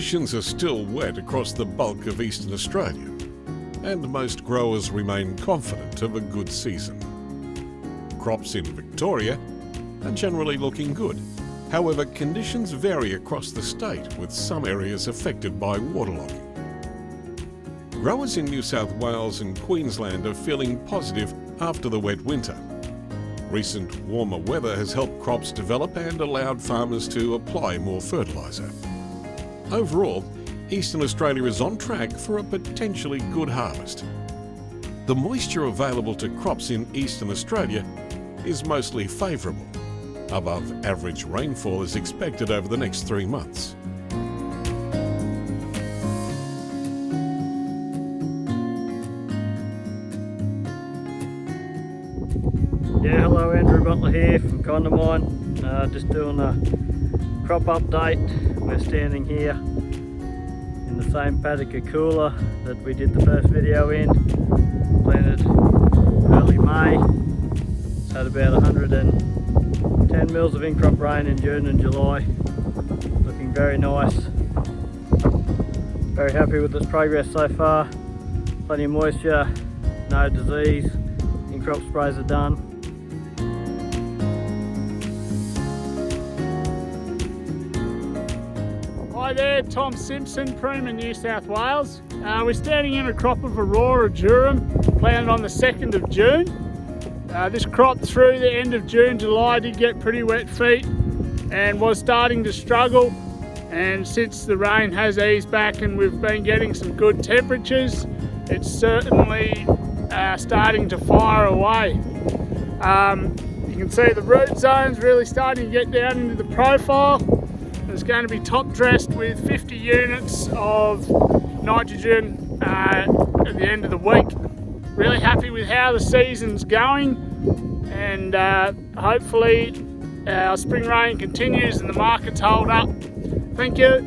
Conditions are still wet across the bulk of eastern Australia, and most growers remain confident of a good season. Crops in Victoria are generally looking good. However, conditions vary across the state, with some areas affected by waterlogging. Growers in New South Wales and Queensland are feeling positive after the wet winter. Recent warmer weather has helped crops develop and allowed farmers to apply more fertiliser. Overall, Eastern Australia is on track for a potentially good harvest. The moisture available to crops in Eastern Australia is mostly favourable. Above average rainfall is expected over the next 3 months. Yeah, hello, Andrew Butler here from Condamine. Just doing a crop update. We're standing here in the same paddock of cooler that we did the first video in. Planted early May. It's had about 110 mils of in-crop rain in June and July. Looking very nice. Very happy with its progress so far. Plenty of moisture, no disease. In-crop sprays are done. Hi there, Tom Simpson, Prima, New South Wales. We're standing in a crop of Aurora Durum, planted on the 2nd of June. This crop through the end of June, July did get pretty wet feet and was starting to struggle. And since the rain has eased back and we've been getting some good temperatures, it's certainly starting to fire away. You can see the root zone's really starting to get down into the profile. It's going to be top dressed with 50 units of nitrogen at the end of the week. Really happy with how the season's going, and hopefully our spring rain continues and the markets hold up. Thank you.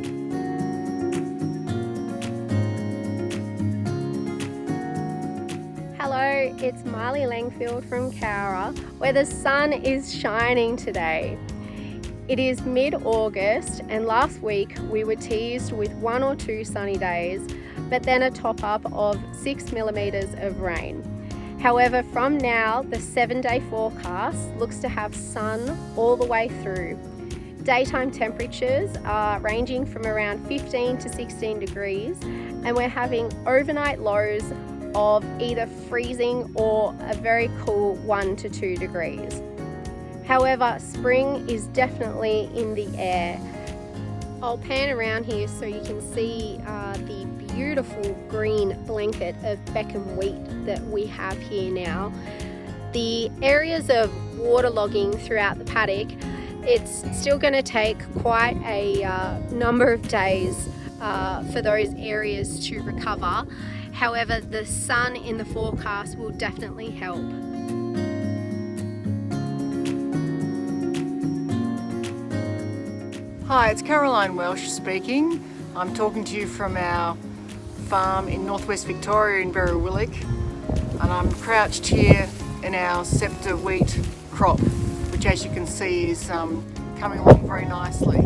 Hello, it's Marley Langfield from Cowra, where the sun is shining today. It is mid-August, and last week we were teased with 1 or 2 sunny days, but then a top up of 6 millimetres of rain. However, from now, the 7-day forecast looks to have sun all the way through. Daytime temperatures are ranging from around 15 to 16 degrees, and we're having overnight lows of either freezing or a very cool 1 to 2 degrees. However, spring is definitely in the air. I'll pan around here so you can see the beautiful green blanket of Beckham wheat that we have here now. The areas of waterlogging throughout the paddock, it's still going to take quite a number of days for those areas to recover. However, the sun in the forecast will definitely help. Hi, it's Caroline Welsh speaking. I'm talking to you from our farm in northwest Victoria in Berrowillick, and I'm crouched here in our scepter wheat crop, which as you can see is coming along very nicely.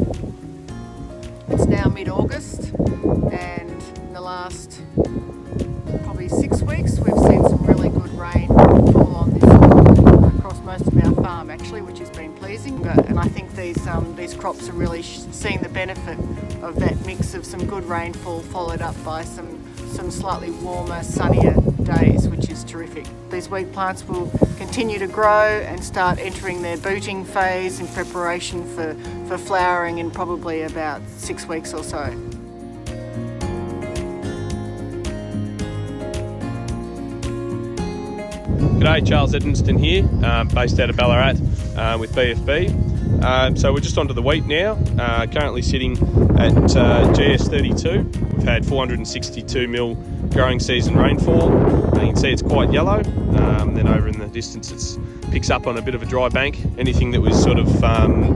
It's now mid-August, and in the last probably 6 weeks we've seen some really good rain fall on this across most of our farm actually, which has been pleasing. And I think these crops are really seeing the benefit of that mix of some good rainfall followed up by some slightly warmer, sunnier days, which is terrific. These wheat plants will continue to grow and start entering their booting phase in preparation for flowering in probably about 6 weeks or so. G'day, Charles Edmonston here, based out of Ballarat with BFB. So we're just onto the wheat now, currently sitting at GS32. We've had 462 mil growing season rainfall. You can see it's quite yellow. Then over in the distance it picks up on a bit of a dry bank. Anything that was sort of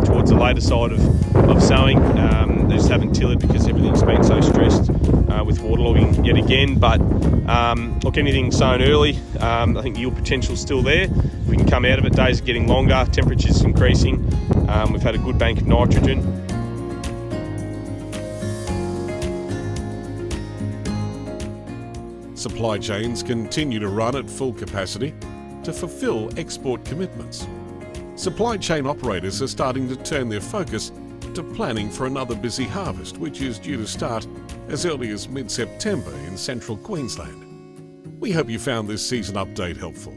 towards the later side of sowing, they just haven't tilled because everything's been so stressed with waterlogging yet again. But look, anything sown early, I think the yield potential's still there. We can come out of it, days are getting longer, temperatures increasing. We've had a good bank of nitrogen. supply chains continue to run at full capacity to fulfill export commitments. Supply chain operators are starting to turn their focus to planning for another busy harvest, which is due to start as early as mid-September in central Queensland. We hope you found this season update helpful.